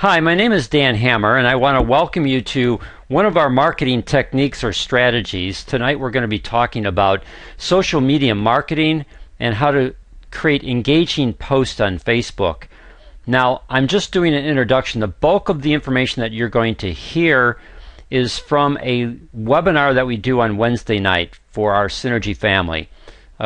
Hi, my name is Dan Hammer, and I want to welcome you to one of our marketing techniques or strategies. Tonight we're going to be talking about social media marketing and how to create engaging posts on Facebook. Now, I'm just doing an introduction. The bulk of the information that you're going to hear is from a webinar that we do on Wednesday night for our Synergy family.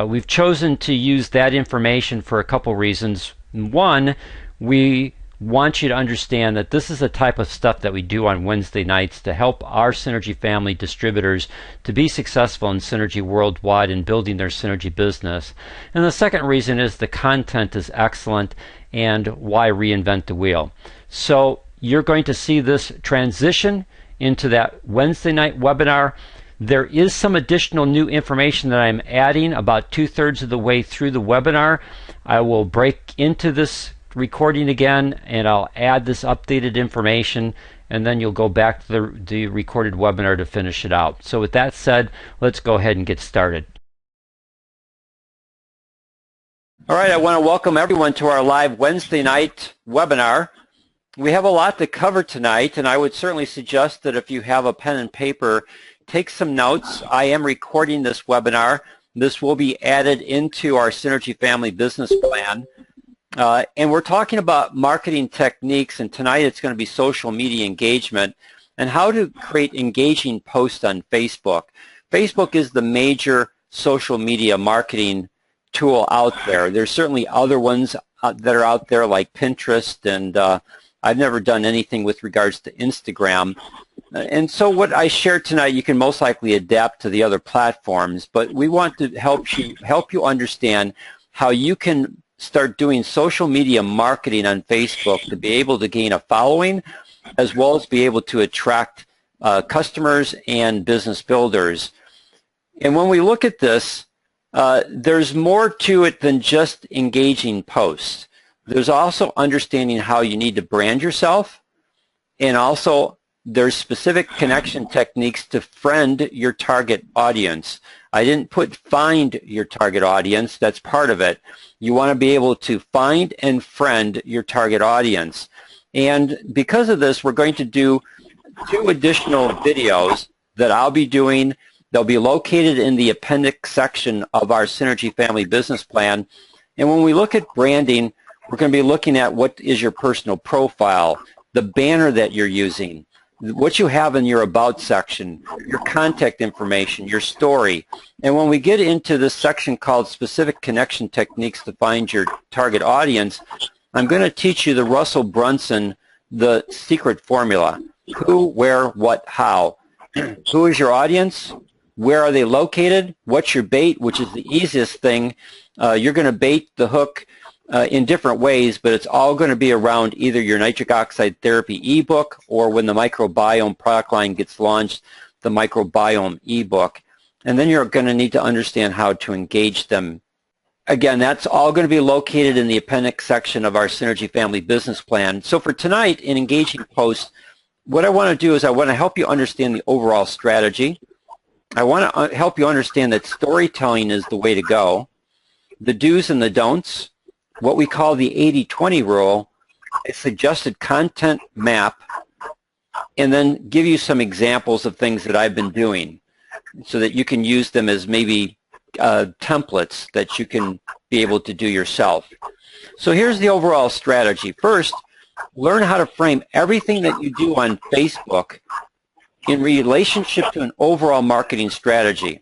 We've chosen to use that information for a couple reasons. One, we want you to understand that this is the type of stuff that we do on Wednesday nights to help our Synergy family distributors to be successful in Synergy worldwide and building their Synergy business. And the second reason is the content is excellent, and why reinvent the wheel. So you're going to see this transition into that Wednesday night webinar. There is some additional new information that I'm adding about 2/3 of the way through the webinar. I will break into this recording again and I'll add this updated information, and then you'll go back to the recorded webinar to finish it out. So with that said, let's go ahead and get started. All right, I want to welcome everyone to our live Wednesday night webinar. We have a lot to cover tonight, and I would certainly suggest that if you have a pen and paper, take some notes. I am recording this webinar. This will be added into our Synergy Family Business Plan. And we're talking about marketing techniques, and tonight it's going to be social media engagement and how to create engaging posts on Facebook. Facebook is the major social media marketing tool out there. There's certainly other ones that are out there like Pinterest, and I've never done anything with regards to Instagram. And so what I share tonight you can most likely adapt to the other platforms, but we want to help you understand how you can start doing social media marketing on Facebook to be able to gain a following, as well as be able to attract customers and business builders. And when we look at this, there's more to it than just engaging posts. There's also understanding how you need to brand yourself, and also there's specific connection techniques to friend your target audience. I didn't put find your target audience. That's part of it. You want to be able to find and friend your target audience. And because of this, we're going to do 2 additional videos that I'll be doing. They'll be located in the appendix section of our Synergy Family Business Plan. And when we look at branding, we're going to be looking at what is your personal profile, the banner that you're using, what you have in your About section, your contact information, your story. And when we get into this section called Specific Connection Techniques to Find Your Target Audience, I'm going to teach you the Russell Brunson, the secret formula. Who, where, what, how. Who is your audience? Where are they located? What's your bait, which is the easiest thing. You're going to bait the hook in different ways, but it's all going to be around either your nitric oxide therapy ebook, or when the microbiome product line gets launched, the microbiome ebook. And then you're going to need to understand how to engage them. Again, that's all going to be located in the appendix section of our Synergy Family Business Plan. So for tonight, in engaging posts, what I want to do is I want to help you understand the overall strategy. I want to help you understand that storytelling is the way to go, the do's and the don'ts, what we call the 80-20 rule, a suggested content map, and then give you some examples of things that I've been doing so that you can use them as maybe templates that you can be able to do yourself. So here's the overall strategy. First, learn how to frame everything that you do on Facebook in relationship to an overall marketing strategy.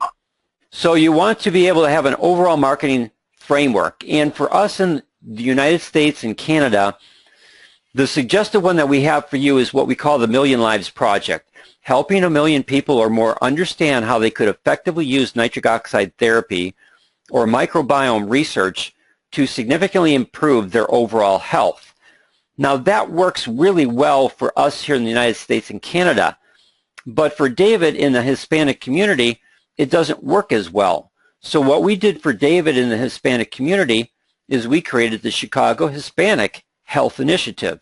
So you want to be able to have an overall marketing framework. And for us in the United States and Canada, the suggested one that we have for you is what we call the Million Lives Project, helping 1 million people or more understand how they could effectively use nitric oxide therapy or microbiome research to significantly improve their overall health. Now that works really well for us here in the United States and Canada, but for David in the Hispanic community, it doesn't work as well. So what we did for David in the Hispanic community is we created the Chicago Hispanic Health Initiative.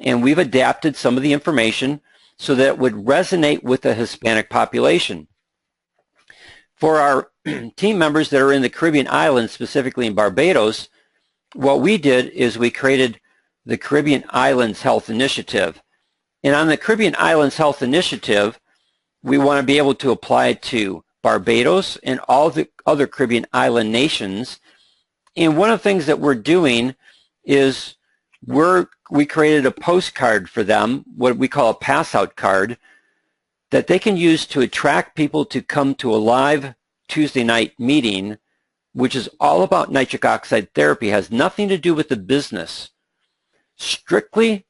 And we've adapted some of the information so that it would resonate with the Hispanic population. For our team members that are in the Caribbean islands, specifically in Barbados, what we did is we created the Caribbean Islands Health Initiative. And on the Caribbean Islands Health Initiative, we want to be able to apply it to Barbados and all the other Caribbean island nations. And one of the things that we're doing is we created a postcard for them, what we call a pass-out card, that they can use to attract people to come to a live Tuesday night meeting, which is all about nitric oxide therapy. It has nothing to do with the business. Strictly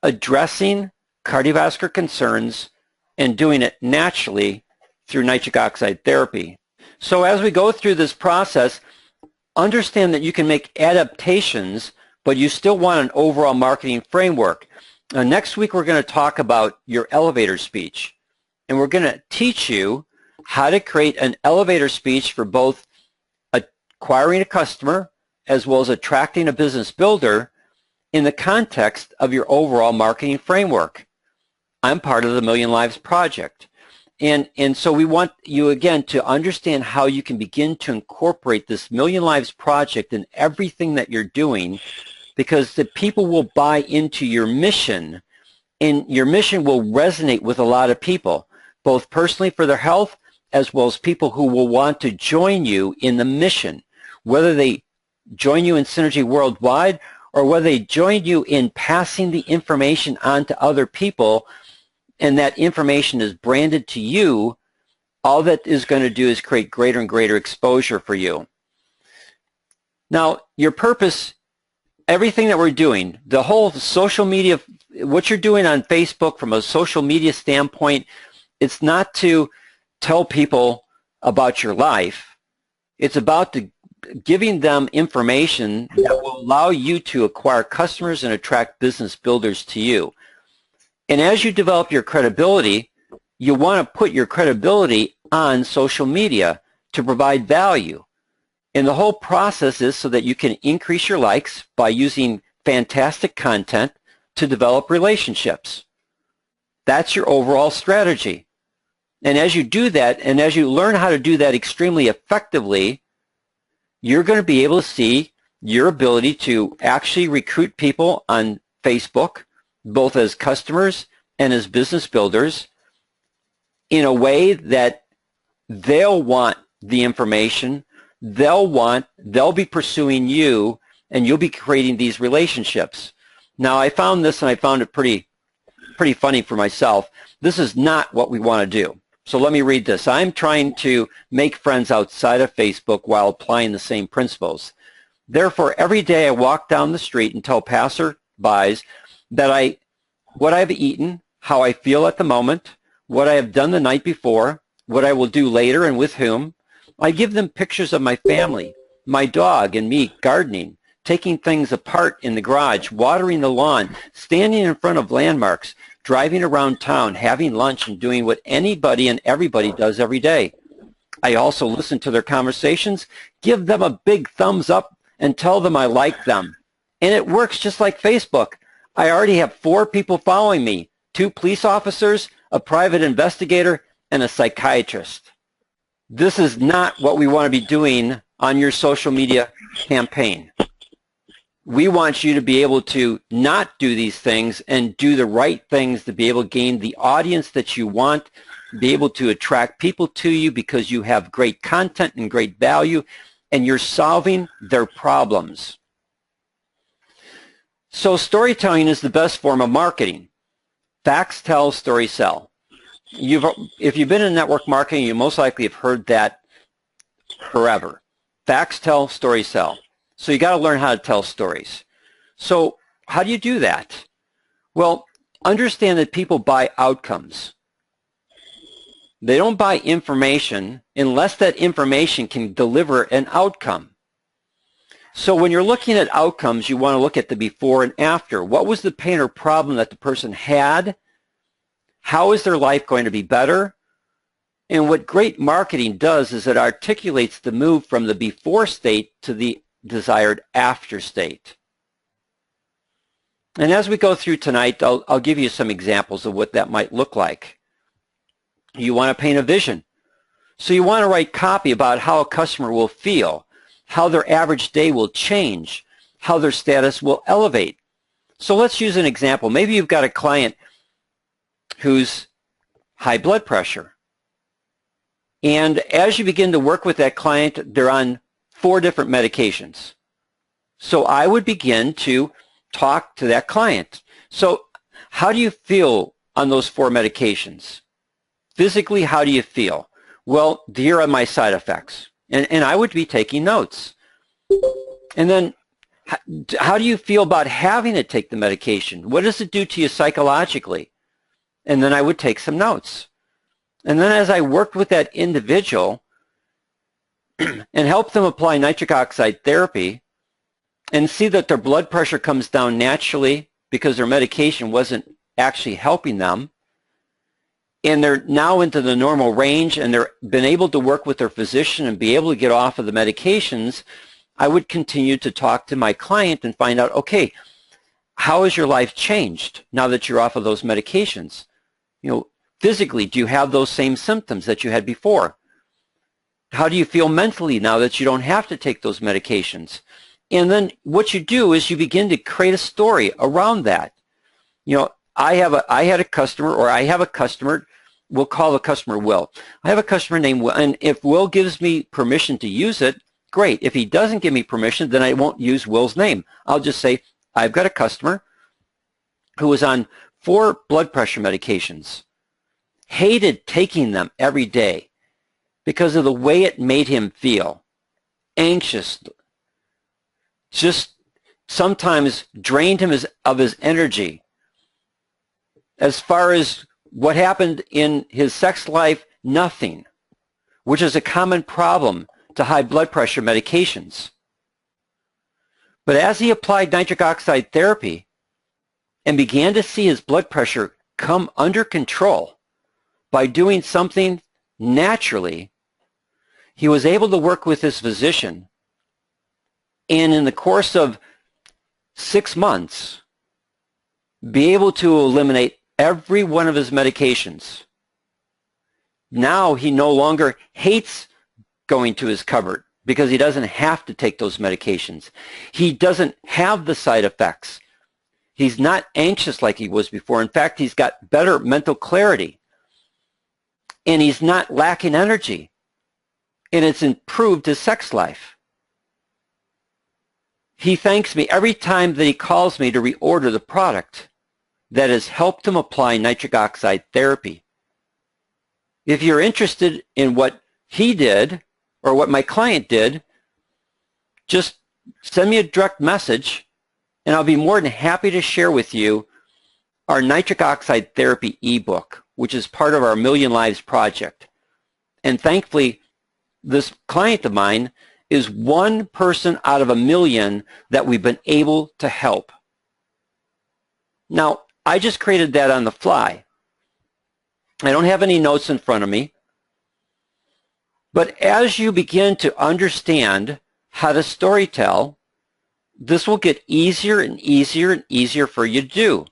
addressing cardiovascular concerns and doing it naturally through nitric oxide therapy. So as we go through this process, understand that you can make adaptations, but you still want an overall marketing framework. Next week, we're going to talk about your elevator speech. And we're going to teach you how to create an elevator speech for both acquiring a customer as well as attracting a business builder in the context of your overall marketing framework. I'm part of the Million Lives Project. And so we want you, again, to understand how you can begin to incorporate this Million Lives Project in everything that you're doing, because the people will buy into your mission, and your mission will resonate with a lot of people, both personally for their health as well as people who will want to join you in the mission, whether they join you in Synergy Worldwide or whether they join you in passing the information on to other people, and that information is branded to you. All that is going to do is create greater and greater exposure for you. Now, your purpose, everything that we're doing, the whole social media, what you're doing on Facebook from a social media standpoint, it's not to tell people about your life. It's about giving them information that will allow you to acquire customers and attract business builders to you. And as you develop your credibility, you want to put your credibility on social media to provide value. And the whole process is so that you can increase your likes by using fantastic content to develop relationships. That's your overall strategy. And as you do that, and as you learn how to do that extremely effectively, you're going to be able to see your ability to actually recruit people on Facebook, both as customers and as business builders, in a way that they'll want the information, they'll be pursuing you, and you'll be creating these relationships. Now, I found this, and I found it pretty funny for myself. This is not what we want to do. So let me read this. I'm trying to make friends outside of Facebook while applying the same principles. Therefore, every day I walk down the street and tell passerbys that what I've eaten, how I feel at the moment, what I have done the night before, what I will do later and with whom. I give them pictures of my family, my dog and me gardening, taking things apart in the garage, watering the lawn, standing in front of landmarks, driving around town, having lunch, and doing what anybody and everybody does every day. I also listen to their conversations, give them a big thumbs up, and tell them I like them. And it works just like Facebook. I already have 4 people following me, 2 police officers, a private investigator, and a psychiatrist. This is not what we want to be doing on your social media campaign. We want you to be able to not do these things and do the right things to be able to gain the audience that you want, be able to attract people to you because you have great content and great value, and you're solving their problems. So storytelling is the best form of marketing. Facts tell, stories sell. If you've been in network marketing, you most likely have heard that forever. Facts tell, stories sell. So you got to learn how to tell stories. So how do you do that? Well, understand that people buy outcomes. They don't buy information unless that information can deliver an outcome. So when you're looking at outcomes, you want to look at the before and after. What was the pain or problem that the person had? How is their life going to be better? And what great marketing does is it articulates the move from the before state to the desired after state. And as we go through tonight, I'll give you some examples of what that might look like. You want to paint a vision. So you want to write copy about how a customer will feel, how their average day will change, how their status will elevate. So let's use an example. Maybe you've got a client who's high blood pressure. And as you begin to work with that client, they're on 4 different medications. So I would begin to talk to that client. So how do you feel on those 4 medications? Physically, how do you feel? Well, here are my side effects. And I would be taking notes. And then how do you feel about having to take the medication? What does it do to you psychologically? And then I would take some notes. And then as I worked with that individual and helped them apply nitric oxide therapy and see that their blood pressure comes down naturally because their medication wasn't actually helping them, and they're now into the normal range and they're been able to work with their physician and be able to get off of the medications, I would continue to talk to my client and find out, okay, how has your life changed now that you're off of those medications? You know, physically, do you have those same symptoms that you had before? How do you feel mentally now that you don't have to take those medications? And then what you do is you begin to create a story around that. You know, I have a customer, we'll call the customer Will. I have a customer named Will, and if Will gives me permission to use it, great. If he doesn't give me permission, then I won't use Will's name. I'll just say, I've got a customer who was on 4 blood pressure medications, hated taking them every day because of the way it made him feel, anxious, just sometimes drained him of his energy. As far as what happened in his sex life, nothing, which is a common problem to high blood pressure medications. But as he applied nitric oxide therapy and began to see his blood pressure come under control by doing something naturally, he was able to work with his physician, and in the course of 6 months, be able to eliminate every one of his medications. Now he no longer hates going to his cupboard because he doesn't have to take those medications. He doesn't have the side effects. He's not anxious like he was before. In fact, he's got better mental clarity. And he's not lacking energy. And it's improved his sex life. He thanks me every time that he calls me to reorder the product that has helped him apply nitric oxide therapy. If you're interested in what he did or what my client did, just send me a direct message and I'll be more than happy to share with you our nitric oxide therapy ebook, which is part of our Million Lives project. And thankfully, this client of mine is 1 person out of 1,000,000 that we've been able to help. Now, I just created that on the fly. I don't have any notes in front of me. But as you begin to understand how to storytell, this will get easier and easier and easier for you to do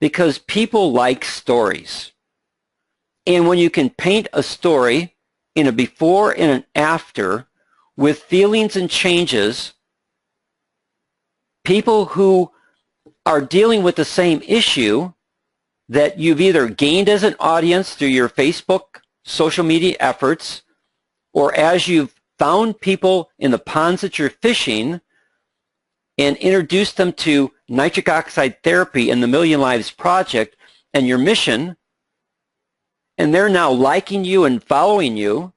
because people like stories. And when you can paint a story in a before and an after with feelings and changes, people who are dealing with the same issue that you've either gained as an audience through your Facebook social media efforts, or as you've found people in the ponds that you're fishing and introduced them to nitric oxide therapy and the Million Lives Project and your mission, and they're now liking you and following you,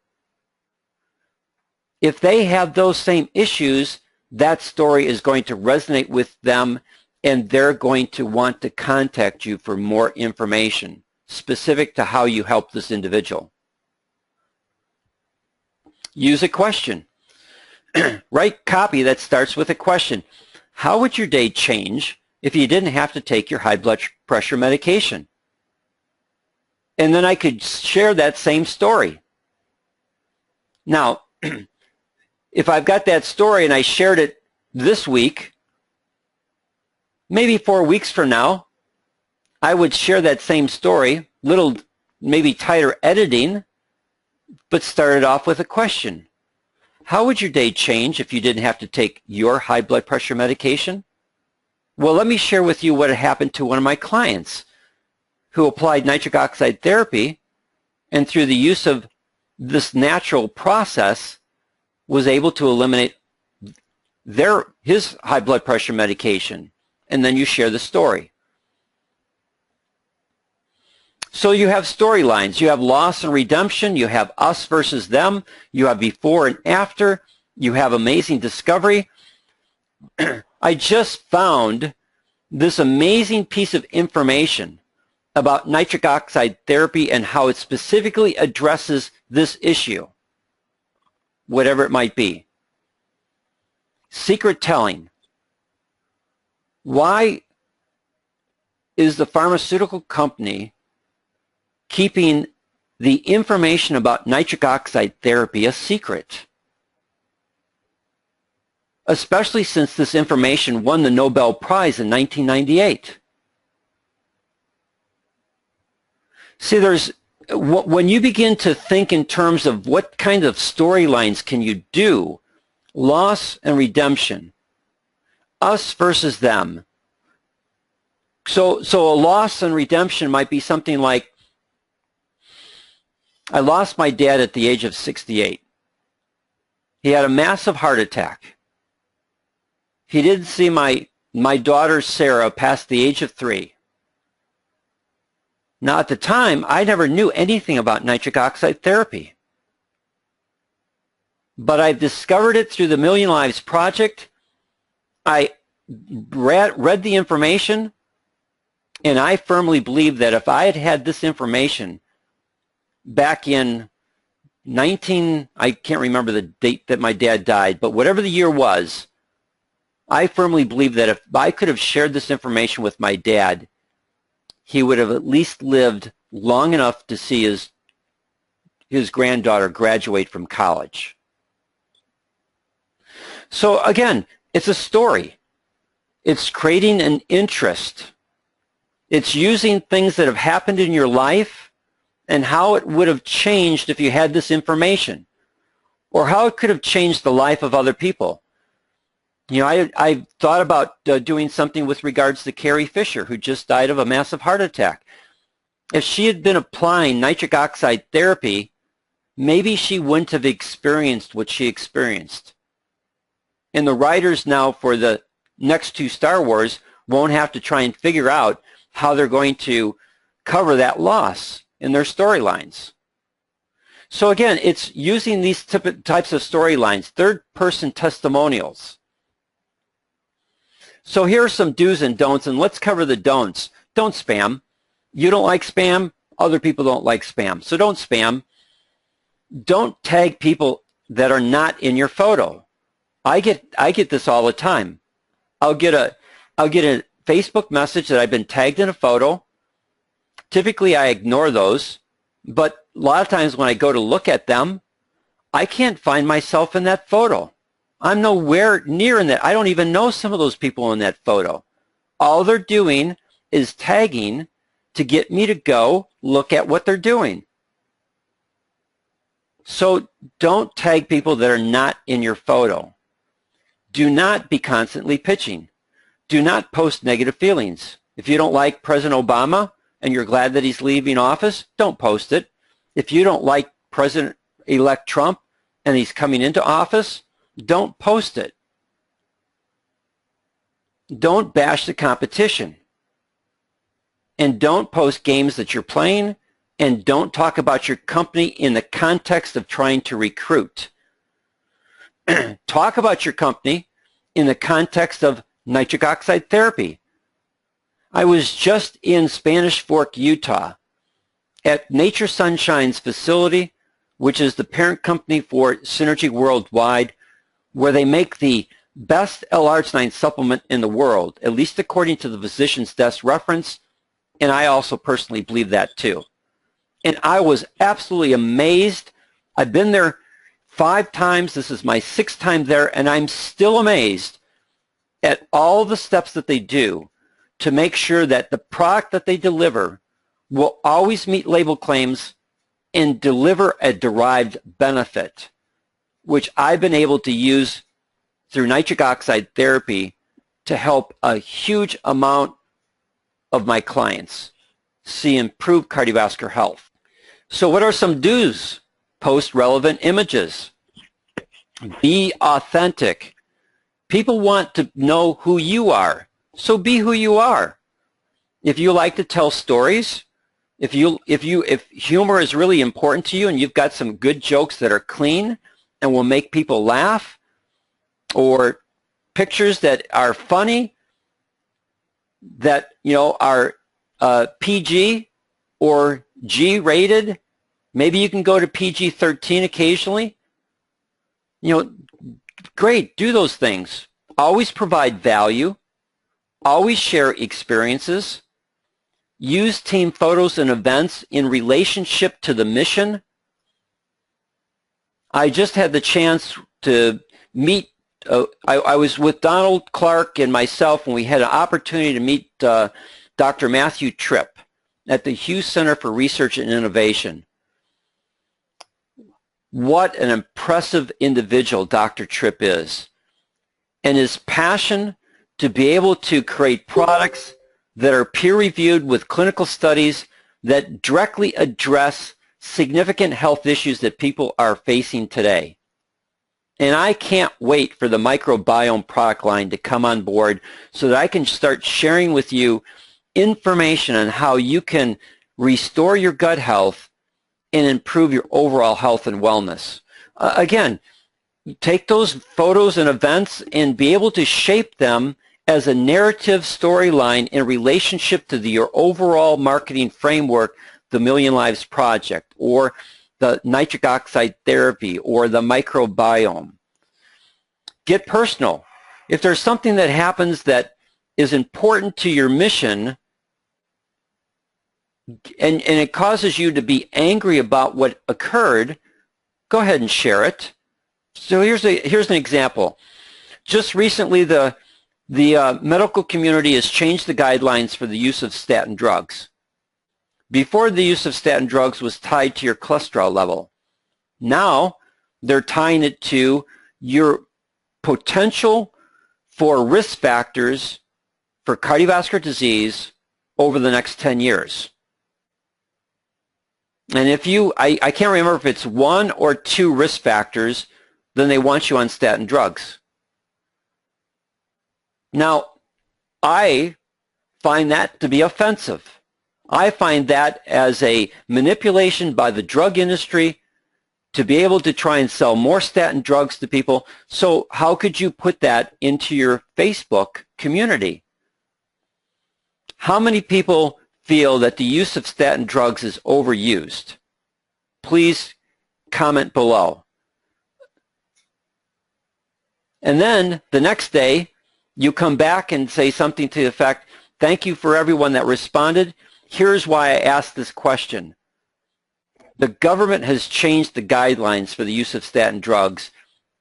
if they have those same issues, that story is going to resonate with them and they're going to want to contact you for more information specific to how you help this individual. Use a question. Write copy that starts with a question. How would your day change if you didn't have to take your high blood pressure medication? And then I could share that same story. Now, if I've got that story and I shared it this week, maybe 4 weeks from now, I would share that same story, little maybe tighter editing, but started off with a question. How would your day change if you didn't have to take your high blood pressure medication? Well, let me share with you what had happened to one of my clients who applied nitric oxide therapy, and through the use of this natural process was able to eliminate his high blood pressure medication. And then you share the story. So you have storylines. You have loss and redemption. You have us versus them. You have before and after. You have amazing discovery. I just found this amazing piece of information about nitric oxide therapy and how it specifically addresses this issue, whatever it might be. Secret telling. Why is the pharmaceutical company keeping the information about nitric oxide therapy a secret? Especially since this information won the Nobel Prize in 1998. See, when you begin to think in terms of what kind of storylines can you do, loss and redemption, us versus them. So a loss and redemption might be something like, I lost my dad at the age of 68. He had a massive heart attack. He didn't see my daughter Sarah past the age of 3. Now at the time, I never knew anything about nitric oxide therapy. But I've discovered it through the Million Lives Project. I read the information, and I firmly believe that if I had had this information back in I can't remember the date that my dad died, but whatever the year was, I firmly believe that if I could have shared this information with my dad, he would have at least lived long enough to see his granddaughter graduate from college. So again, it's a story. It's creating an interest. It's using things that have happened in your life and how it would have changed if you had this information, or how it could have changed the life of other people. You know, I thought about doing something with regards to Carrie Fisher, who just died of a massive heart attack. If she had been applying nitric oxide therapy, maybe she wouldn't have experienced what she experienced. And the writers now for the next 2 Star Wars won't have to try and figure out how they're going to cover that loss in their storylines. So again, it's using these types of storylines, third-person testimonials. So here are some do's and don'ts, and let's cover the don'ts. Don't spam. You don't like spam. Other people don't like spam. So don't spam. Don't tag people that are not in your photo. I get this all the time. I'll get a Facebook message that I've been tagged in a photo. Typically, I ignore those, but a lot of times when I go to look at them, I can't find myself in that photo. I'm nowhere near in that. I don't even know some of those people in that photo. All they're doing is tagging to get me to go look at what they're doing. So don't tag people that are not in your photo. Do not be constantly pitching. Do not post negative feelings. If you don't like President Obama and you're glad that he's leaving office, don't post it. If you don't like President-elect Trump and he's coming into office, don't post it. Don't bash the competition. And don't post games that you're playing, and don't talk about your company in the context of trying to recruit. Talk about your company in the context of nitric oxide therapy. I was just in Spanish Fork, Utah at Nature Sunshine's facility, which is the parent company for Synergy Worldwide, where they make the best L-arginine supplement in the world, at least according to the physician's desk reference, and I also personally believe that too. And I was absolutely amazed. I've been there 5 times. This is my 6th time there, and I'm still amazed at all the steps that they do to make sure that the product that they deliver will always meet label claims and deliver a derived benefit, which I've been able to use through nitric oxide therapy to help a huge amount of my clients see improved cardiovascular health. So what are some do's? Post relevant images. Be authentic. People want to know who you are, so be who you are. If you like to tell stories, if humor is really important to you and you've got some good jokes that are clean and will make people laugh, or pictures that are funny, that are PG or G rated, maybe you can go to PG-13 occasionally. Great, do those things. Always provide value. Always share experiences. Use team photos and events in relationship to the mission. I just had the chance to meet, I was with Donald Clark and myself, and we had an opportunity to meet Dr. Matthew Tripp at the Hughes Center for Research and Innovation. What an impressive individual Dr. Tripp is. And his passion to be able to create products that are peer-reviewed with clinical studies that directly address significant health issues that people are facing today. And I can't wait for the microbiome product line to come on board so that I can start sharing with you information on how you can restore your gut health and improve your overall health and wellness. Again, take those photos and events and be able to shape them as a narrative storyline in relationship to your overall marketing framework, the Million Lives Project, or the nitric oxide therapy, or the microbiome. Get personal. If there's something that happens that is important to your mission, and it causes you to be angry about what occurred, go ahead and share it. So here's an example. Just recently, the medical community has changed the guidelines for the use of statin drugs. Before, the use of statin drugs was tied to your cholesterol level. Now, they're tying it to your potential for risk factors for cardiovascular disease over the next 10 years. And if I can't remember if it's 1 or 2 risk factors, then they want you on statin drugs. Now, I find that to be offensive. I find that as a manipulation by the drug industry to be able to try and sell more statin drugs to people. So how could you put that into your Facebook community? How many people feel that the use of statin drugs is overused? Please comment below. And then the next day, you come back and say something to the effect, thank you for everyone that responded. Here's why I asked this question. The government has changed the guidelines for the use of statin drugs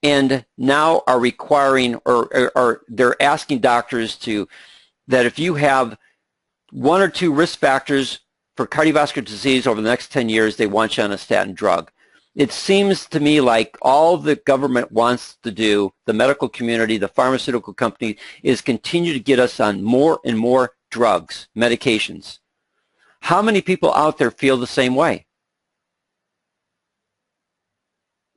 and now are requiring, or they're asking doctors that if you have 1 or 2 risk factors for cardiovascular disease over the next 10 years, they want you on a statin drug. It seems to me like all the government wants to do, the medical community, the pharmaceutical company, is continue to get us on more and more drugs, medications. How many people out there feel the same way?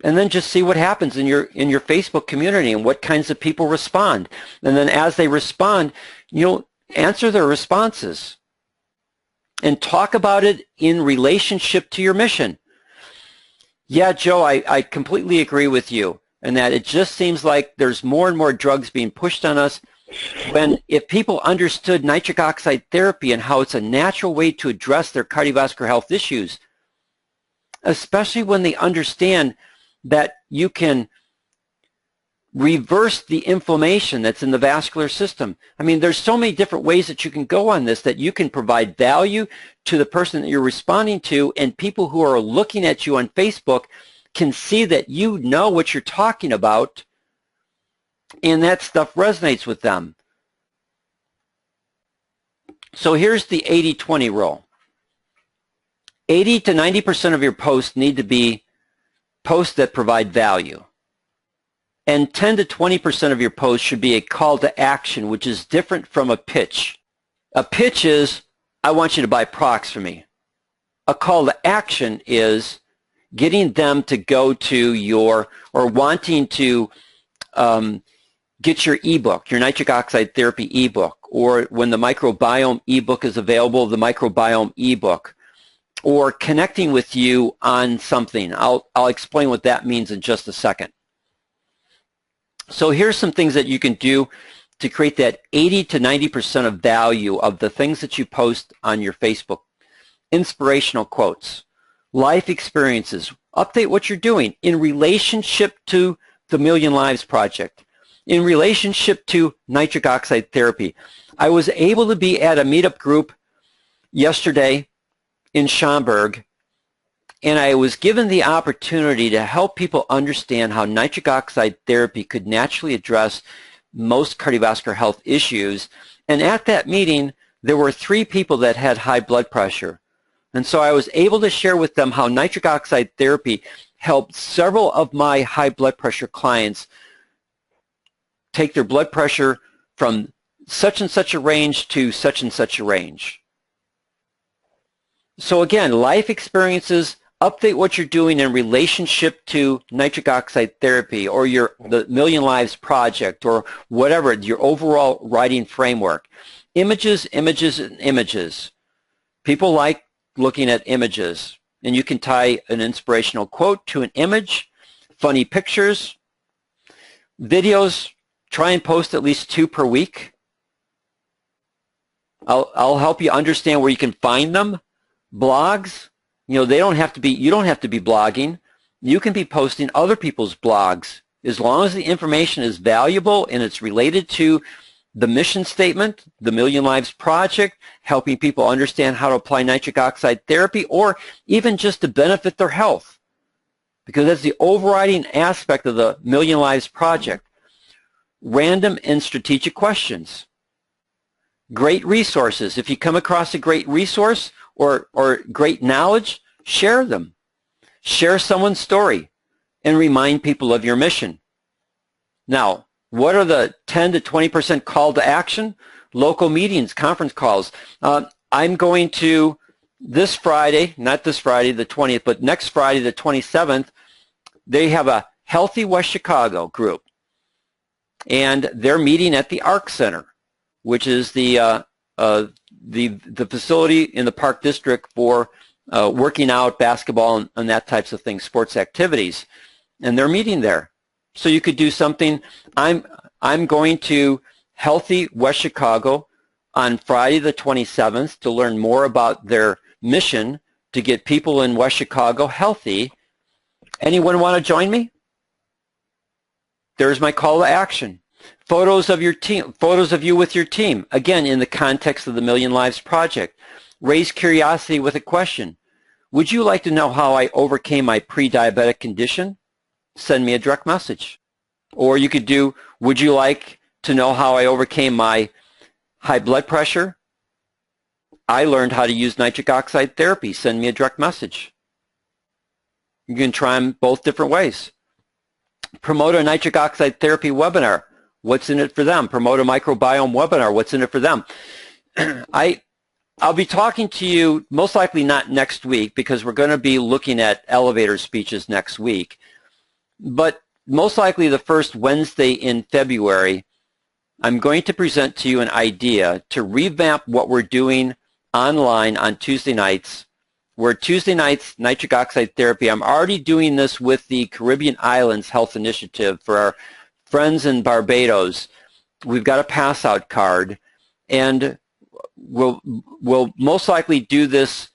And then just see what happens in your Facebook community and what kinds of people respond. And then as they respond, answer their responses and talk about it in relationship to your mission. Yeah, Joe, I completely agree with you in that it just seems like there's more and more drugs being pushed on us, when if people understood nitric oxide therapy and how it's a natural way to address their cardiovascular health issues, especially when they understand that you can reverse the inflammation that's in the vascular system. I mean, there's so many different ways that you can go on this, that you can provide value to the person that you're responding to, and people who are looking at you on Facebook can see that you know what you're talking about, and that stuff resonates with them. So here's the 80-20 rule. 80 to 90% of your posts need to be posts that provide value. And 10 to 20% of your post should be a call to action, which is different from a pitch. A pitch is, I want you to buy products from me. A call to action is getting them to go to your, or wanting to get your ebook, your nitric oxide therapy ebook, or when the microbiome ebook is available, the microbiome ebook, or connecting with you on something. I'll explain what that means in just a second. So here's some things that you can do to create that 80 to 90% of value of the things that you post on your Facebook. Inspirational quotes, life experiences, update what you're doing in relationship to the Million Lives Project, in relationship to nitric oxide therapy. I was able to be at a meetup group yesterday in Schaumburg, and I was given the opportunity to help people understand how nitric oxide therapy could naturally address most cardiovascular health issues. And at that meeting, there were 3 people that had high blood pressure. And so I was able to share with them how nitric oxide therapy helped several of my high blood pressure clients take their blood pressure from such and such a range to such and such a range. So again, life experiences, update what you're doing in relationship to nitric oxide therapy or the Million Lives Project or whatever, your overall writing framework. Images, images, and images. People like looking at images, and you can tie an inspirational quote to an image, funny pictures, videos. Try and post at least 2 per week. I'll help you understand where you can find them. Blogs, you know, you don't have to be blogging. You can be posting other people's blogs as long as the information is valuable and it's related to the mission statement, the Million Lives Project, helping people understand how to apply nitric oxide therapy, or even just to benefit their health, because that's the overriding aspect of the Million Lives Project. Random and strategic questions. Great resources. If you come across a great resource or great knowledge, share them. Share someone's story and remind people of your mission. Now, what are the 10 to 20% call to action? Local meetings, conference calls. I'm going to this Friday, not this Friday the 20th, but next Friday the 27th, they have a Healthy West Chicago group. And they're meeting at the ARC Center, which is the facility in the Park District for working out, basketball, and that types of things, sports activities. And they're meeting there. So you could do something. I'm going to Healthy West Chicago on Friday the 27th to learn more about their mission to get people in West Chicago healthy. Anyone want to join me? There's my call to action. Photos of your team, photos of you with your team, again, in the context of the Million Lives Project. Raise curiosity with a question. Would you like to know how I overcame my pre-diabetic condition? Send me a direct message. Or you could do, would you like to know how I overcame my high blood pressure? I learned how to use nitric oxide therapy. Send me a direct message. You can try them both different ways. Promote a nitric oxide therapy webinar. What's in it for them? Promote a microbiome webinar. What's in it for them? I'll be talking to you most likely not next week because we're going to be looking at elevator speeches next week. But most likely the first Wednesday in February, I'm going to present to you an idea to revamp what we're doing online on Tuesday nights. We're Tuesday nights nitric oxide therapy. I'm already doing this with the Caribbean Islands Health Initiative for our friends in Barbados. We've got a pass out card, and we'll most likely do this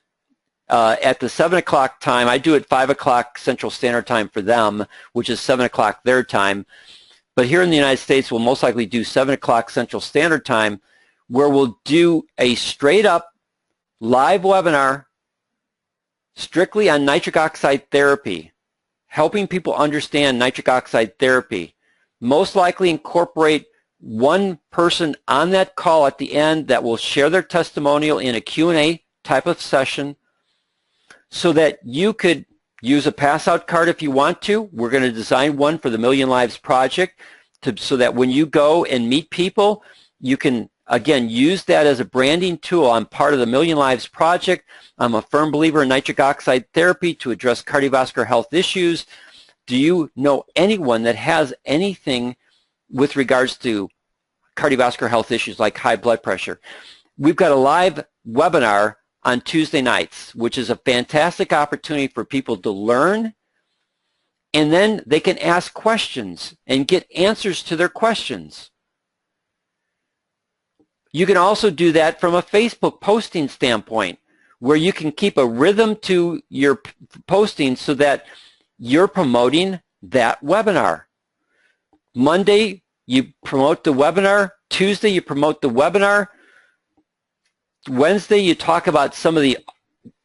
at the 7 o'clock time. I do it 5 o'clock Central Standard Time for them, which is 7 o'clock their time. But here in the United States, we'll most likely do 7 o'clock Central Standard Time, where we'll do a straight up live webinar strictly on nitric oxide therapy, helping people understand nitric oxide therapy. Most likely incorporate one person on that call at the end that will share their testimonial in a Q&A type of session so that you could use a pass-out card if you want to. We're going to design one for the Million Lives Project so that when you go and meet people, you can, again, use that as a branding tool. I'm part of the Million Lives Project. I'm a firm believer in nitric oxide therapy to address cardiovascular health issues. Do you know anyone that has anything with regards to cardiovascular health issues like high blood pressure? We've got a live webinar on Tuesday nights, which is a fantastic opportunity for people to learn, and then they can ask questions and get answers to their questions. You can also do that from a Facebook posting standpoint, where you can keep a rhythm to your posting so that you're promoting that webinar. Monday, you promote the webinar. Tuesday, you promote the webinar. Wednesday, you talk about some of the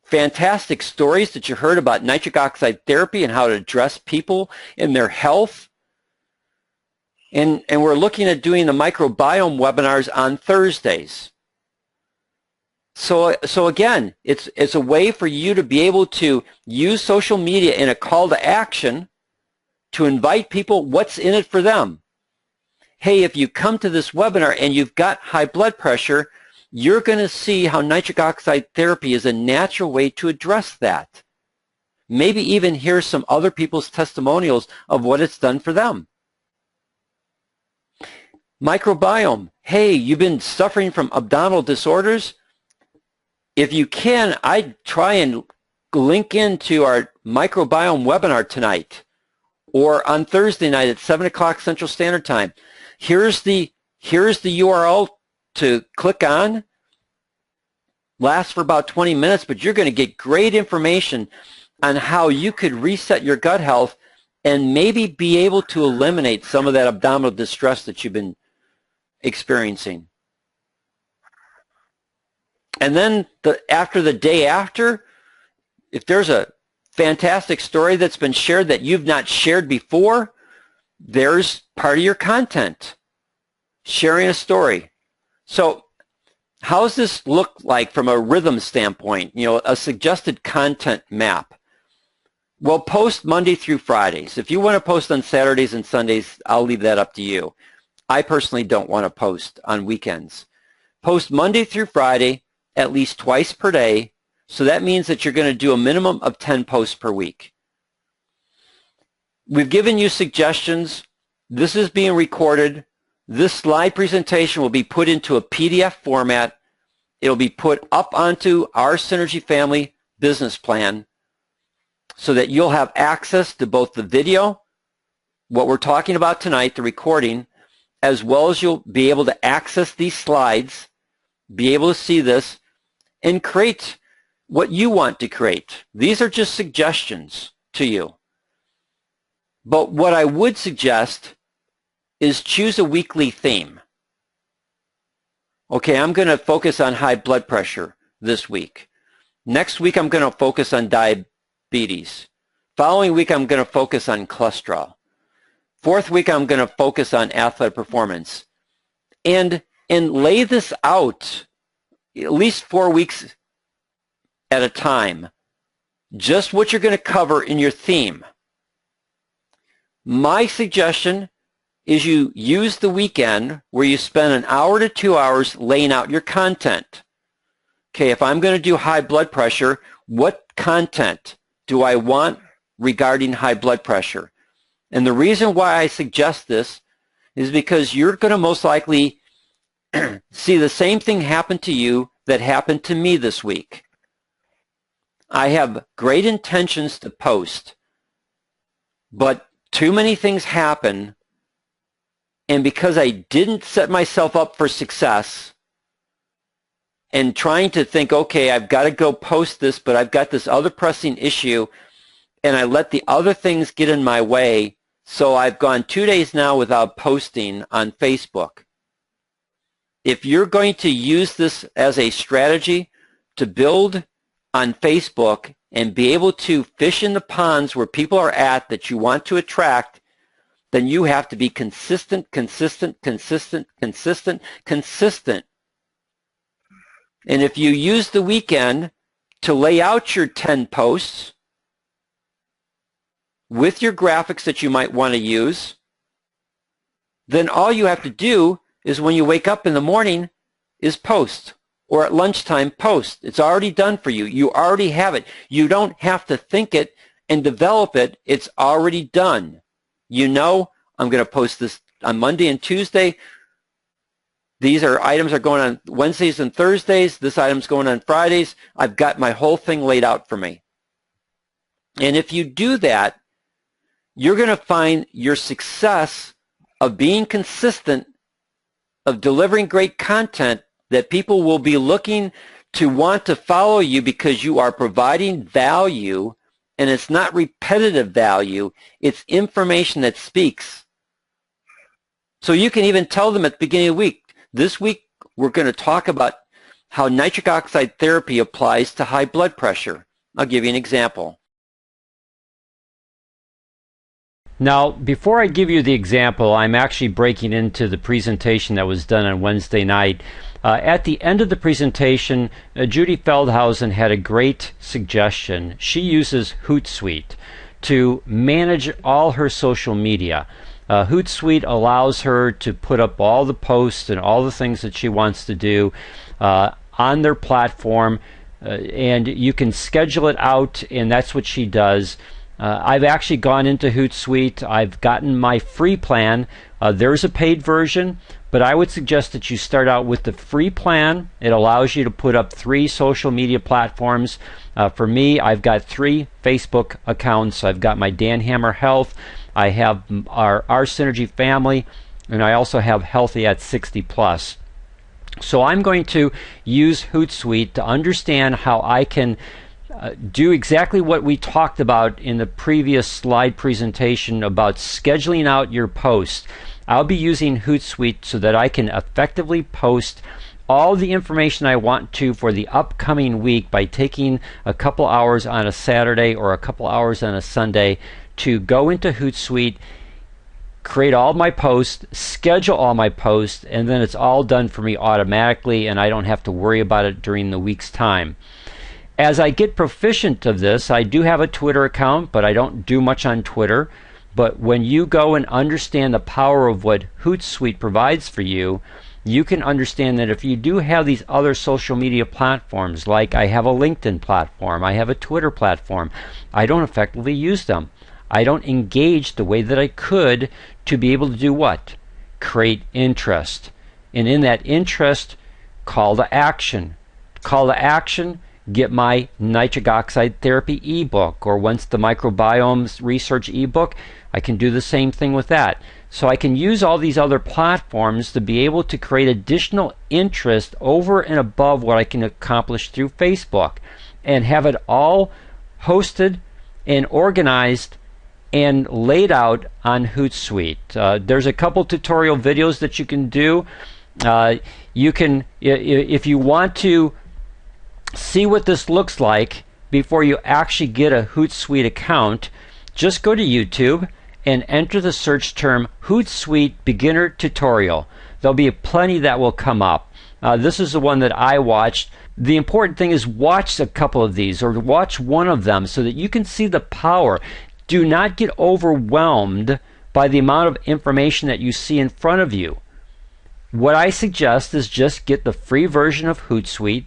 fantastic stories that you heard about nitric oxide therapy and how to address people in their health. And we're looking at doing the microbiome webinars on Thursdays. So again, it's a way for you to be able to use social media in a call to action to invite people what's in it for them. Hey, if you come to this webinar and you've got high blood pressure, you're going to see how nitric oxide therapy is a natural way to address that. Maybe even hear some other people's testimonials of what it's done for them. Microbiome. Hey, you've been suffering from abdominal disorders? If you can, I'd try and link into our microbiome webinar tonight or on Thursday night at 7 o'clock Central Standard Time. Here's the URL to click on. Lasts for about 20 minutes, but you're going to get great information on how you could reset your gut health and maybe be able to eliminate some of that abdominal distress that you've been experiencing. And then after the day after, if there's a fantastic story that's been shared that you've not shared before, there's part of your content, sharing a story. So how does this look like from a rhythm standpoint, a suggested content map? Well, post Monday through Fridays. If you want to post on Saturdays and Sundays, I'll leave that up to you. I personally don't want to post on weekends. Post Monday through Friday, at least twice per day. So that means that you're going to do a minimum of 10 posts per week. We've given you suggestions. This is being recorded. This slide presentation will be put into a PDF format. It'll be put up onto our Synergy Family business plan so that you'll have access to both the video, what we're talking about tonight, the recording, as well as you'll be able to access these slides, be able to see this, and create what you want to create. These are just suggestions to you. But what I would suggest is choose a weekly theme. Okay, I'm going to focus on high blood pressure this week. Next week, I'm going to focus on diabetes. Following week, I'm going to focus on cholesterol. Fourth week, I'm going to focus on athletic performance. And lay this out at least 4 weeks at a time, just what you're going to cover in your theme. My suggestion is you use the weekend where you spend an hour to 2 hours laying out your content. Okay, if I'm going to do high blood pressure, what content do I want regarding high blood pressure? And the reason why I suggest this is because you're going to most likely see the same thing happen to you that happened to me this week. I have great intentions to post, but too many things happen, and because I didn't set myself up for success and trying to think, okay, I've got to go post this, but I've got this other pressing issue, and I let the other things get in my way, so I've gone 2 days now without posting on Facebook. If you're going to use this as a strategy to build on Facebook and be able to fish in the ponds where people are at that you want to attract, then you have to be consistent, consistent, consistent, consistent, consistent. And if you use the weekend to lay out your 10 posts, with your graphics that you might want to use, then all you have to do is when you wake up in the morning is post, or at lunchtime post. It's already done for you. You already have it. You don't have to think it and develop it. It's already done. You know, I'm going to post this on Monday and Tuesday. These items are going on Wednesdays and Thursdays. This item's going on Fridays. I've got my whole thing laid out for me. And if you do that, you're going to find your success of being consistent, of delivering great content, that people will be looking to want to follow you because you are providing value, and it's not repetitive value. It's information that speaks. So you can even tell them at the beginning of the week, this week we're going to talk about how nitric oxide therapy applies to high blood pressure. I'll give you an example. Now, before I give you the example, I'm actually breaking into the presentation that was done on Wednesday night. At the end of the presentation, Judy Feldhausen had a great suggestion. She uses Hootsuite to manage all her social media. Hootsuite allows her to put up all the posts and all the things that she wants to do on their platform, and you can schedule it out, and that's what she does. I've actually gone into Hootsuite. I've gotten my free plan. There's a paid version, but I would suggest that you start out with the free plan. It allows you to put up 3 social media platforms. For me, I've got 3 Facebook accounts. I've got my Dan Hammer Health, I have our Synergy Family, and I also have Healthy at 60 Plus. So I'm going to use Hootsuite to understand how I can do exactly what we talked about in the previous slide presentation about scheduling out your posts. I'll be using Hootsuite so that I can effectively post all the information I want to for the upcoming week by taking a couple hours on a Saturday or a couple hours on a Sunday to go into Hootsuite, create all my posts, schedule all my posts, and then it's all done for me automatically, and I don't have to worry about it during the week's time. As I get proficient of this, I do have a Twitter account, but I don't do much on Twitter. But when you go and understand the power of what Hootsuite provides for you, you can understand that if you do have these other social media platforms, like I have a LinkedIn platform, I have a Twitter platform, I don't effectively use them. I don't engage the way that I could to be able to do what? Create interest. And in that interest, call to action. Call to action, get my nitric oxide therapy ebook, or once the microbiome research ebook, I can do the same thing with that. So I can use all these other platforms to be able to create additional interest over and above what I can accomplish through Facebook, and have it all hosted and organized and laid out on Hootsuite. There's a couple tutorial videos that you can do. You can, if you want to see what this looks like before you actually get a Hootsuite account, just go to YouTube and enter the search term Hootsuite Beginner Tutorial. There'll be plenty that will come up. This is the one that I watched. The important thing is watch a couple of these, or watch one of them, so that you can see the power. Do not get overwhelmed by the amount of information that you see in front of you. What I suggest is just get the free version of Hootsuite.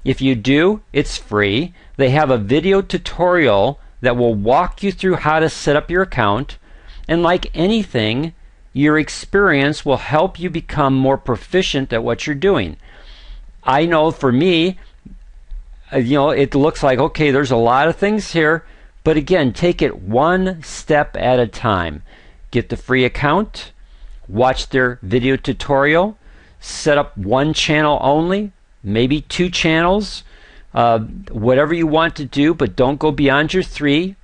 If you do, it's free. They have a video tutorial that will walk you through how to set up your account. And like anything, your experience will help you become more proficient at what you're doing. I know for me, it looks like, okay, there's a lot of things here, but again, take it one step at a time. Get the free account, watch their video tutorial, set up one channel only, maybe 2 channels, whatever you want to do, but don't go beyond your 3,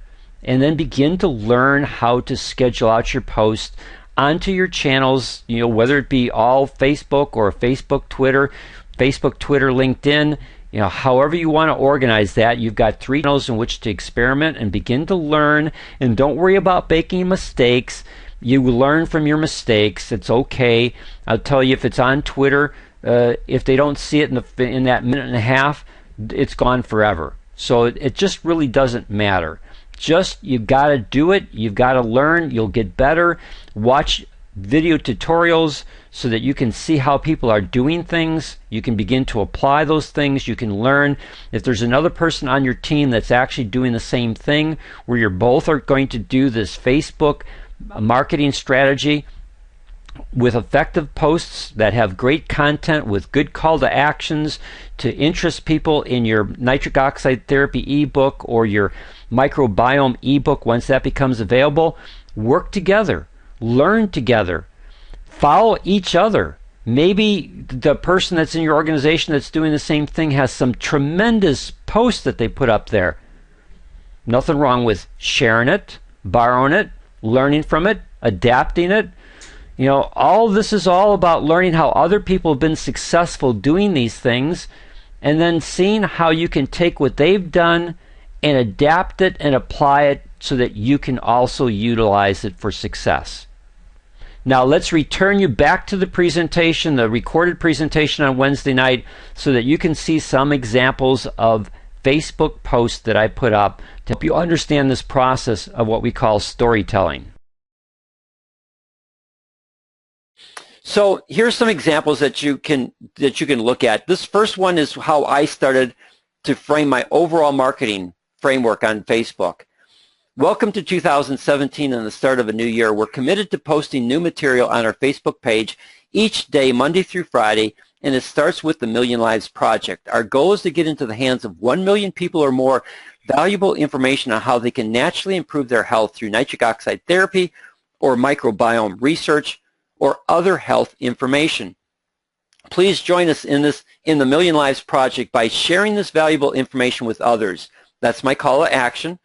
and then begin to learn how to schedule out your posts onto your channels, whether it be all Facebook or Facebook, Twitter, LinkedIn, however you want to organize that. You've got 3 channels in which to experiment and begin to learn, and don't worry about making mistakes. You learn from your mistakes. It's okay. I'll tell you, if it's on Twitter, if they don't see it in that minute and a half, it's gone forever. So it just really doesn't matter. Just, you've got to do it. You've got to learn. You'll get better. Watch video tutorials so that you can see how people are doing things. You can begin to apply those things. You can learn. If there's another person on your team that's actually doing the same thing, where you're both are going to do this Facebook marketing strategy with effective posts that have great content with good call to actions to interest people in your nitric oxide therapy ebook or your microbiome ebook once that becomes available, work together, learn together, follow each other. Maybe the person that's in your organization that's doing the same thing has some tremendous posts that they put up there. Nothing wrong with sharing it, borrowing it, learning from it, adapting it. You know, all this is all about learning how other people have been successful doing these things and then seeing how you can take what they've done and adapt it and apply it so that you can also utilize it for success. Now let's return you back to the presentation, the recorded presentation on Wednesday night, so that you can see some examples of Facebook posts that I put up to help you understand this process of what we call storytelling. So here's some examples that you can look at. This first one is how I started to frame my overall marketing framework on Facebook. Welcome to 2017 and the start of a new year. We're committed to posting new material on our Facebook page each day, Monday through Friday, and it starts with the Million Lives Project. Our goal is to get into the hands of 1 million people or more valuable information on how they can naturally improve their health through nitric oxide therapy or microbiome research or other health information. Please join us in the Million Lives Project by sharing this valuable information with others. That's my call to action.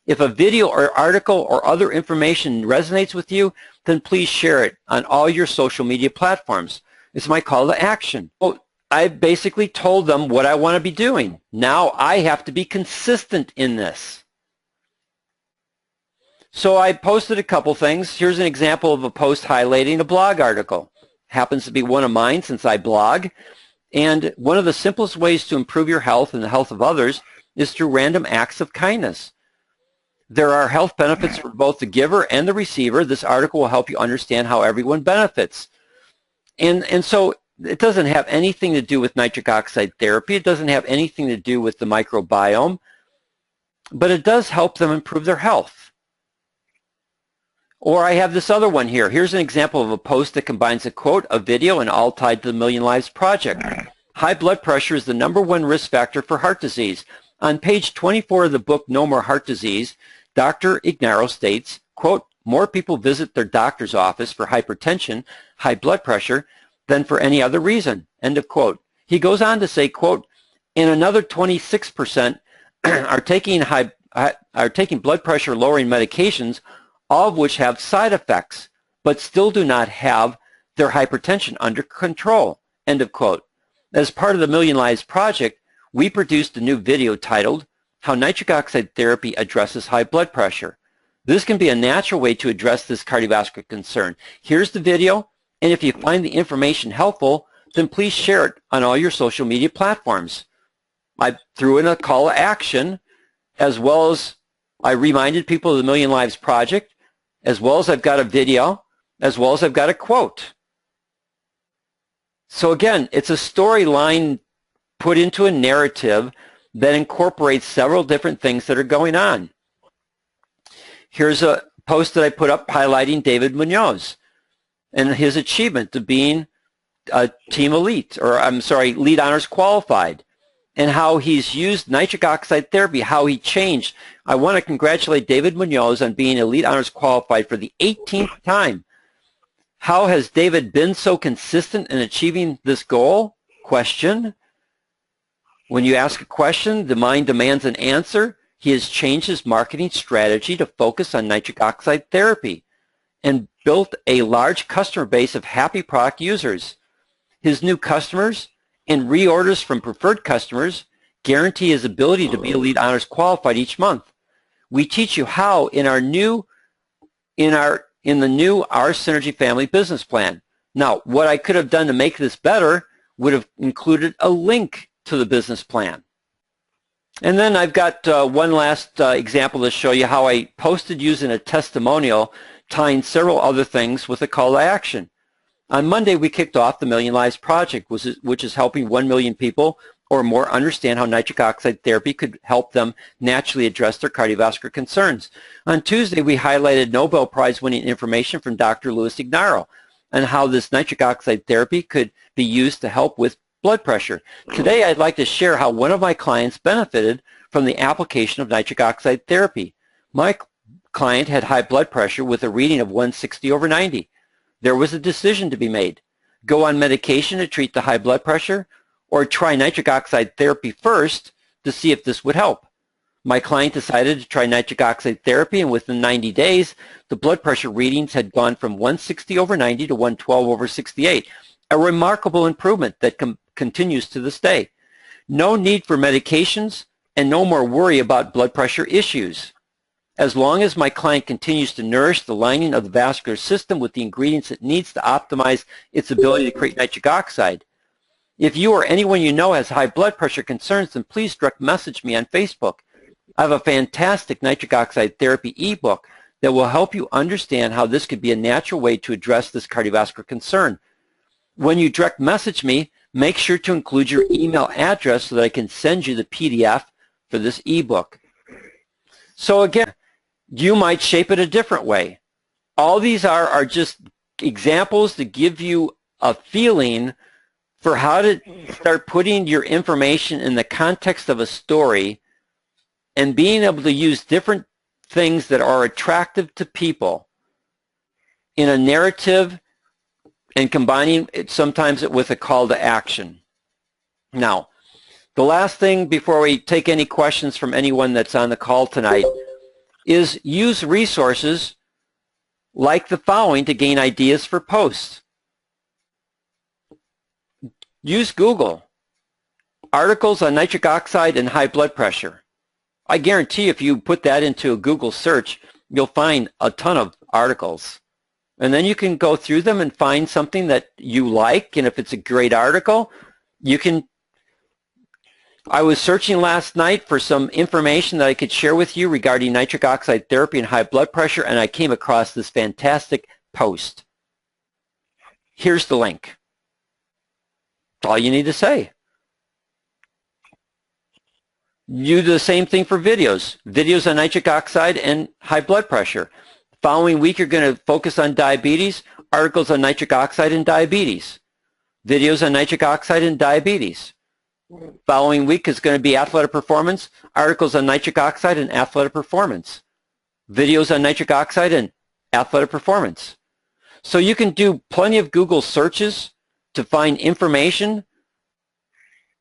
If a video or article or other information resonates with you, then please share it on all your social media platforms. It's my call to action. Well, I basically told them what I want to be doing. Now I have to be consistent in this. So I posted a couple things. Here's an example of a post highlighting a blog article. Happens to be one of mine since I blog. And one of the simplest ways to improve your health and the health of others is through random acts of kindness. There are health benefits for both the giver and the receiver. This article will help you understand how everyone benefits. And so it doesn't have anything to do with nitric oxide therapy. It doesn't have anything to do with the microbiome. But it does help them improve their health. Or I have this other one here. Here's an example of a post that combines a quote, a video, and all tied to the Million Lives Project. High blood pressure is the #1 risk factor for heart disease. On page 24 of the book, No More Heart Disease, Dr. Ignaro states, quote, more people visit their doctor's office for hypertension, high blood pressure, than for any other reason, end of quote. He goes on to say, quote, and another 26% are taking blood pressure lowering medications, all of which have side effects, but still do not have their hypertension under control, end of quote. As part of the Million Lives Project, we produced a new video titled, How Nitric Oxide Therapy Addresses High Blood Pressure. This can be a natural way to address this cardiovascular concern. Here's the video, and if you find the information helpful, then please share it on all your social media platforms. I threw in a call to action, as well as I reminded people of the Million Lives Project, as well as I've got a video, as well as I've got a quote. So again, it's a storyline put into a narrative that incorporates several different things that are going on. Here's a post that I put up highlighting David Munoz and his achievement of being a team elite, or I'm sorry, lead honors qualified, and how he's used nitric oxide therapy, how he changed. I want to congratulate David Munoz on being elite honors qualified for the 18th time. How has David been so consistent in achieving this goal? Question. When you ask a question, the mind demands an answer. He has changed his marketing strategy to focus on nitric oxide therapy and built a large customer base of happy product users. His new customers and reorders from preferred customers guarantee his ability to be elite honors qualified each month. We teach you how in the new Our Synergy Family Business Plan. Now, what I could have done to make this better would have included a link to the business plan. And then I've got one last example to show you how I posted using a testimonial tying several other things with a call to action. On Monday, we kicked off the Million Lives Project, which is helping 1 million people or more understand how nitric oxide therapy could help them naturally address their cardiovascular concerns. On Tuesday, we highlighted Nobel Prize-winning information from Dr. Louis Ignarro on how this nitric oxide therapy could be used to help with blood pressure. Today, I'd like to share how one of my clients benefited from the application of nitric oxide therapy. My client had high blood pressure with a reading of 160/90. There was a decision to be made. Go on medication to treat the high blood pressure or try nitric oxide therapy first to see if this would help. My client decided to try nitric oxide therapy, and within 90 days, the blood pressure readings had gone from 160/90 to 112/68, a remarkable improvement that continues to this day. No need for medications and no more worry about blood pressure issues. As long as my client continues to nourish the lining of the vascular system with the ingredients it needs to optimize its ability to create nitric oxide. If you or anyone you know has high blood pressure concerns, then please direct message me on Facebook. I have a fantastic nitric oxide therapy ebook that will help you understand how this could be a natural way to address this cardiovascular concern. When you direct message me, make sure to include your email address so that I can send you the PDF for this ebook. So again, you might shape it a different way. All these are just examples to give you a feeling for how to start putting your information in the context of a story and being able to use different things that are attractive to people in a narrative and combining it sometimes with a call to action. Now, the last thing before we take any questions from anyone that's on the call tonight is use resources like the following to gain ideas for posts. Use Google. Articles on nitric oxide and high blood pressure. I guarantee if you put that into a Google search, you'll find a ton of articles. And then you can go through them and find something that you like, and if it's a great article, you can. I was searching last night for some information that I could share with you regarding nitric oxide therapy and high blood pressure, and I came across this fantastic post. Here's the link. That's all you need to say. You do the same thing for videos. Videos on nitric oxide and high blood pressure. The following week, you're going to focus on diabetes, articles on nitric oxide and diabetes. Videos on nitric oxide and diabetes. Following week is going to be athletic performance, articles on nitric oxide and athletic performance. Videos on nitric oxide and athletic performance. So you can do plenty of Google searches to find information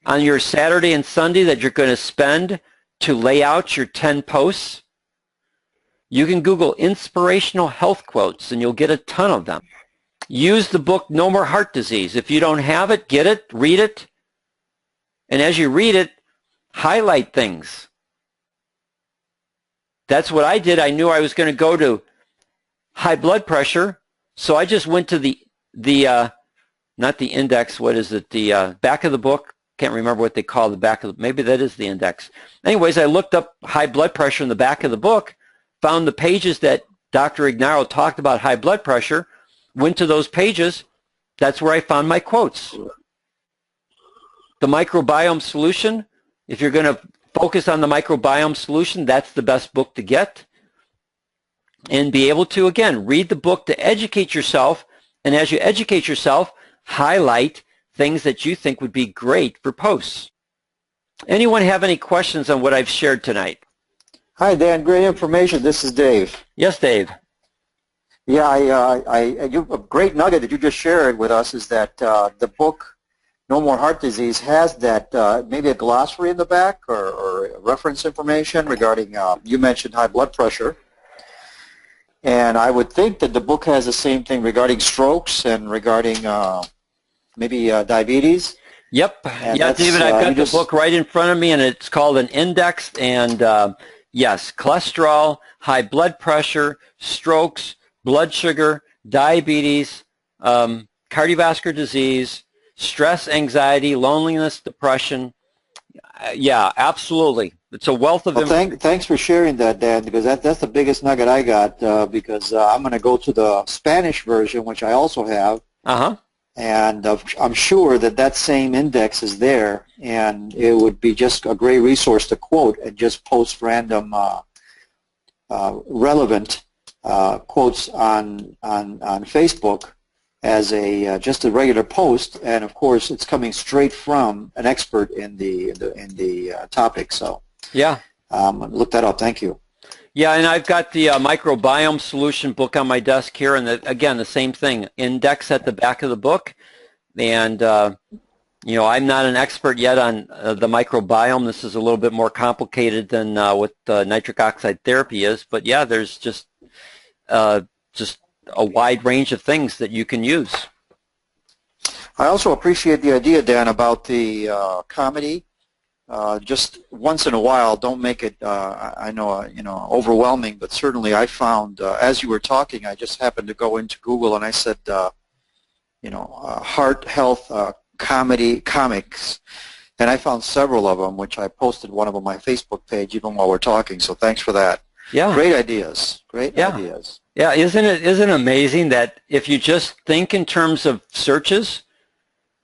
on your Saturday and Sunday that you're going to spend to lay out your 10 posts. You can Google inspirational health quotes and you'll get a ton of them. Use the book No More Heart Disease. If you don't have it, get it, read it. And as you read it, highlight things. That's what I did. I knew I was going to go to high blood pressure, so I just went to the not the index, what is it, the back of the book. Can't remember what they call the back of the, maybe that is the index. Anyways, I looked up high blood pressure in the back of the book, found the pages that Dr. Ignarro talked about high blood pressure, went to those pages. That's where I found my quotes. The microbiome solution, if you're going to focus on the microbiome solution, that's the best book to get. And be able to, again, read the book to educate yourself. And as you educate yourself, highlight things that you think would be great for posts. Anyone have any questions on what I've shared tonight? Hi, Dan. Great information. This is Dave. Yes, Dave. Yeah, a great nugget that you just shared with us is that the book No More Heart Disease has that maybe a glossary in the back or reference information regarding, you mentioned high blood pressure. And I would think that the book has the same thing regarding strokes and regarding maybe diabetes. Yep. And yeah, David, I've got the book right in front of me, and it's called an index. And yes, cholesterol, high blood pressure, strokes, blood sugar, diabetes, cardiovascular disease, stress, anxiety, loneliness, depression. Yeah, absolutely. It's a wealth of Well, information. thanks for sharing that, Dan, because that's the biggest nugget I got, because I'm going to go to the Spanish version, which I also have, Uh-huh. and I'm sure that that same index is there, and it would be just a great resource to quote and just post random relevant quotes on Facebook as a just a regular post, and of course it's coming straight from an expert in the topic. So Yeah. look that up. Thank you. Yeah, and I've got the microbiome solution book on my desk here, and again, the same thing, index at the back of the book. And, you know, I'm not an expert yet on the microbiome. This is a little bit more complicated than what nitric oxide therapy is. But, yeah, there's just a wide range of things that you can use. I also appreciate the idea, Dan, about the comedy. Just once in a while, don't make it, I know, overwhelming, but certainly I found, as you were talking, I just happened to go into Google and I said, heart health comics, and I found several of them, which I posted one of them on my Facebook page even while we're talking, so thanks for that. Yeah. Great ideas. Great ideas. Yeah, isn't it amazing that if you just think in terms of searches,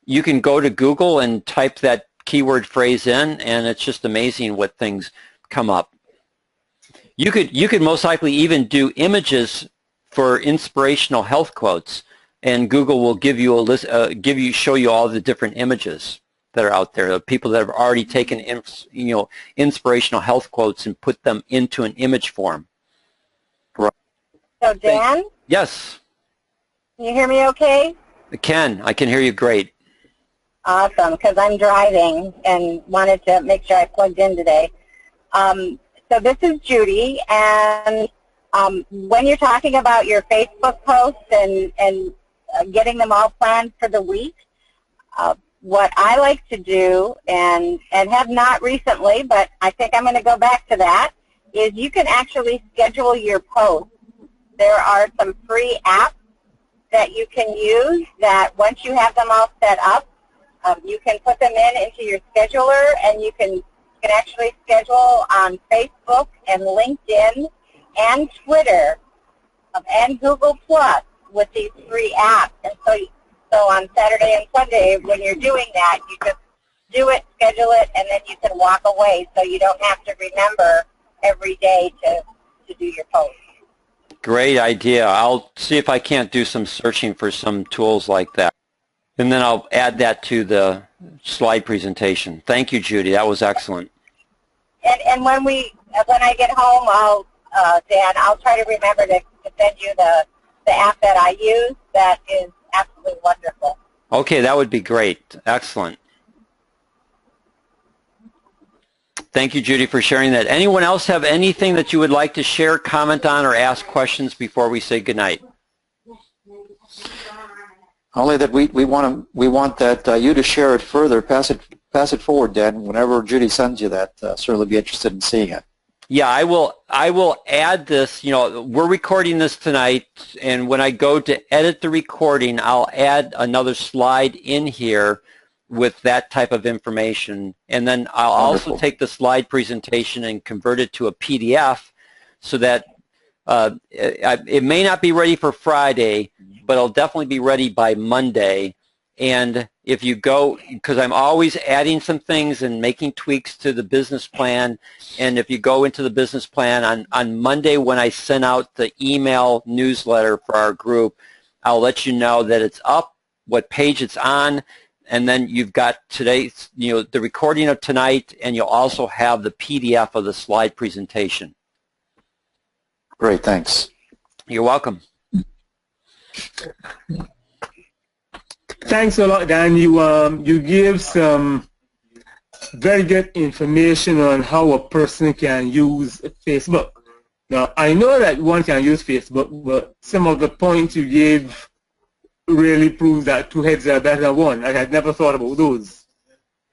you can go to Google and type that keyword phrase in, and it's just amazing what things come up. You could most likely even do images for inspirational health quotes, and Google will give you a list, show you all the different images that are out there. The people that have already taken inspirational health quotes and put them into an image form. Right. So Dan? Yes. Can you hear me okay? I can hear you great. Awesome, because I'm driving and wanted to make sure I plugged in today. So this is Judy, and when you're talking about your Facebook posts and getting them all planned for the week, what I like to do, and have not recently, but I think I'm going to go back to that, is you can actually schedule your posts. There are some free apps that you can use that once you have them all set up, you can put them into your scheduler, and you can actually schedule on Facebook and LinkedIn and Twitter and Google Plus with these free apps. And so on Saturday and Sunday, when you're doing that, you just do it, schedule it, and then you can walk away, so you don't have to remember every day to do your post. Great idea. I'll see if I can't do some searching for some tools like that. And then I'll add that to the slide presentation. Thank you, Judy. That was excellent. And when I get home, Dan, I'll try to remember to send you the app that I use. That is absolutely wonderful. Okay, that would be great. Excellent. Thank you, Judy, for sharing that. Anyone else have anything that you would like to share, comment on, or ask questions before we say goodnight? Only that we want that you to share it further, pass it forward, Dan. Whenever Judy sends you that, certainly be interested in seeing it. Yeah, I will add this. We're recording this tonight, and when I go to edit the recording, I'll add another slide in here with that type of information, and then I'll Wonderful. also take the slide presentation and convert it to a PDF so that it may not be ready for Friday, but it'll definitely be ready by Monday. And if you go, because I'm always adding some things and making tweaks to the business plan, and if you go into the business plan on Monday when I send out the email newsletter for our group, I'll let you know that it's up, what page it's on, and then you've got today's, the recording of tonight, and you'll also have the PDF of the slide presentation. Great, thanks. You're welcome. Thanks a lot, Dan. You give some very good information on how a person can use Facebook. Now, I know that one can use Facebook, but some of the points you gave really prove that two heads are better than one. I had never thought about those.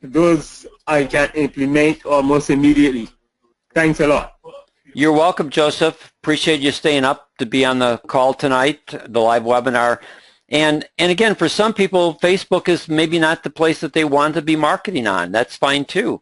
Those I can implement almost immediately. Thanks a lot. You're welcome, Joseph. Appreciate you staying up to be on the call tonight, the live webinar. And again, for some people, Facebook is maybe not the place that they want to be marketing on. That's fine too.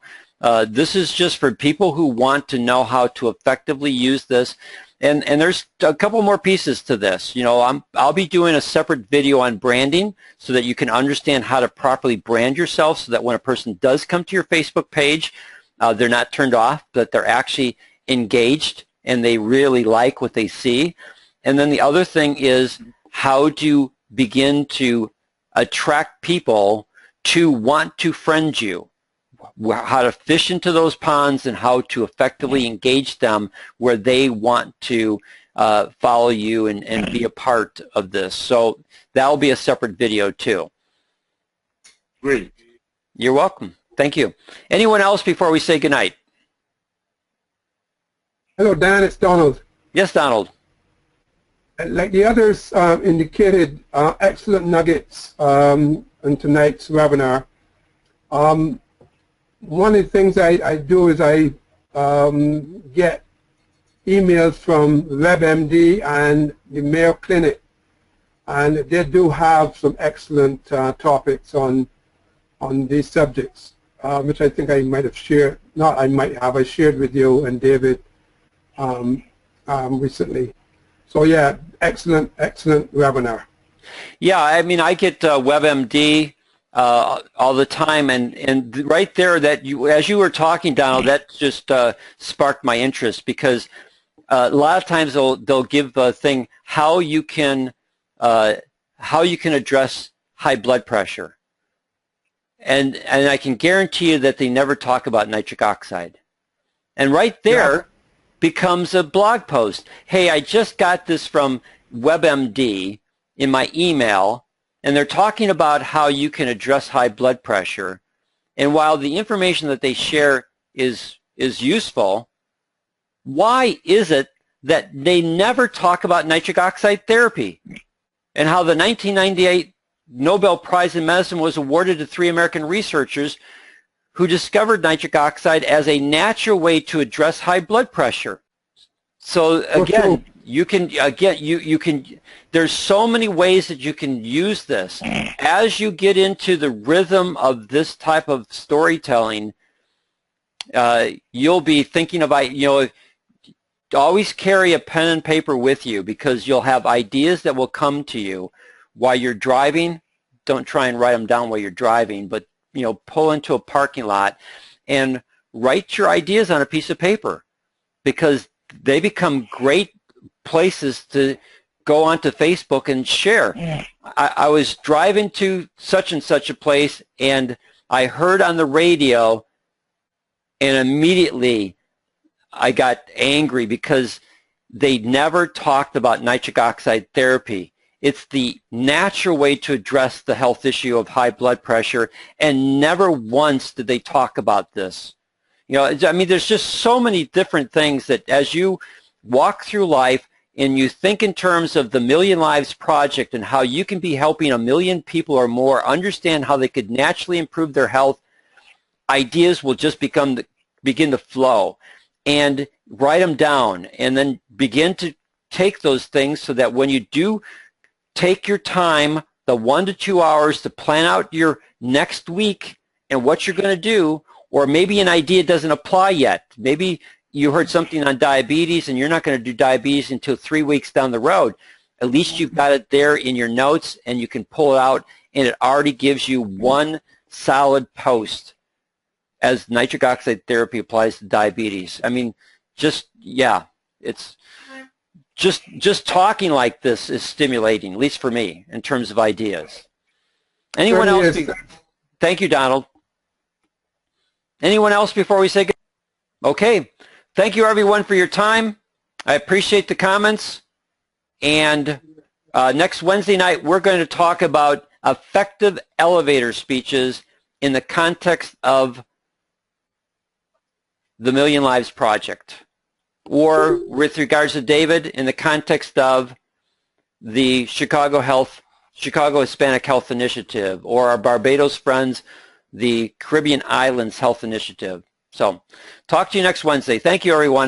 This is just for people who want to know how to effectively use this. And there's a couple more pieces to this. You know, I'll be doing a separate video on branding so that you can understand how to properly brand yourself so that when a person does come to your Facebook page, they're not turned off, but they're actually engaged and they really like what they see. And then the other thing is how to begin to attract people to want to friend you, how to fish into those ponds and how to effectively engage them where they want to follow you and be a part of this. So that'll be a separate video too. Great. You're welcome. Thank you. Anyone else before we say goodnight? Hello, Dan. It's Donald. Yes, Donald. Like the others indicated, excellent nuggets in tonight's webinar. One of the things I do is I get emails from WebMD and the Mayo Clinic, and they do have some excellent topics on these subjects, which I think I might have shared. Not I might have. I shared with you and David recently. So yeah, excellent webinar. Yeah, I mean, I get WebMD all the time, and right there, that as you were talking, Donald, that just sparked my interest, because a lot of times they'll give a thing how you can address high blood pressure, and I can guarantee you that they never talk about nitric oxide, and right there becomes a blog post. Hey, I just got this from WebMD in my email, and they're talking about how you can address high blood pressure. And while the information that they share is useful, why is it that they never talk about nitric oxide therapy and how the 1998 Nobel Prize in Medicine was awarded to 3 American researchers who discovered nitric oxide as a natural way to address high blood pressure? So again, you can there's so many ways that you can use this. As you get into the rhythm of this type of storytelling, you'll be thinking about, always carry a pen and paper with you, because you'll have ideas that will come to you while you're driving. Don't try and write them down while you're driving, but pull into a parking lot and write your ideas on a piece of paper, because they become great places to go onto Facebook and share. Yeah. I was driving to such and such a place, and I heard on the radio, and immediately I got angry because they never talked about nitric oxide therapy. It's the natural way to address the health issue of high blood pressure, and never once did they talk about this. I mean, there's just so many different things that as you walk through life and you think in terms of the Million Lives Project and how you can be helping 1 million people or more understand how they could naturally improve their health, ideas will just begin to flow. And write them down, and then begin to take those things so that when you do take your time, the 1 to 2 hours, to plan out your next week and what you're going to do, or maybe an idea doesn't apply yet. Maybe you heard something on diabetes and you're not going to do diabetes until 3 weeks down the road. At least you've got it there in your notes and you can pull it out, and it already gives you one solid post as nitric oxide therapy applies to diabetes. I mean, it's just talking like this is stimulating, at least for me, in terms of ideas. Anyone else? Thank you, Donald. Anyone else before we say goodbye? Okay. Thank you, everyone, for your time. I appreciate the comments. And next Wednesday night, we're going to talk about effective elevator speeches in the context of the Million Lives Project, or with regards to David, in the context of the Chicago Hispanic Health Initiative, or our Barbados friends, the Caribbean Islands Health Initiative. So talk to you next Wednesday. Thank you, everyone.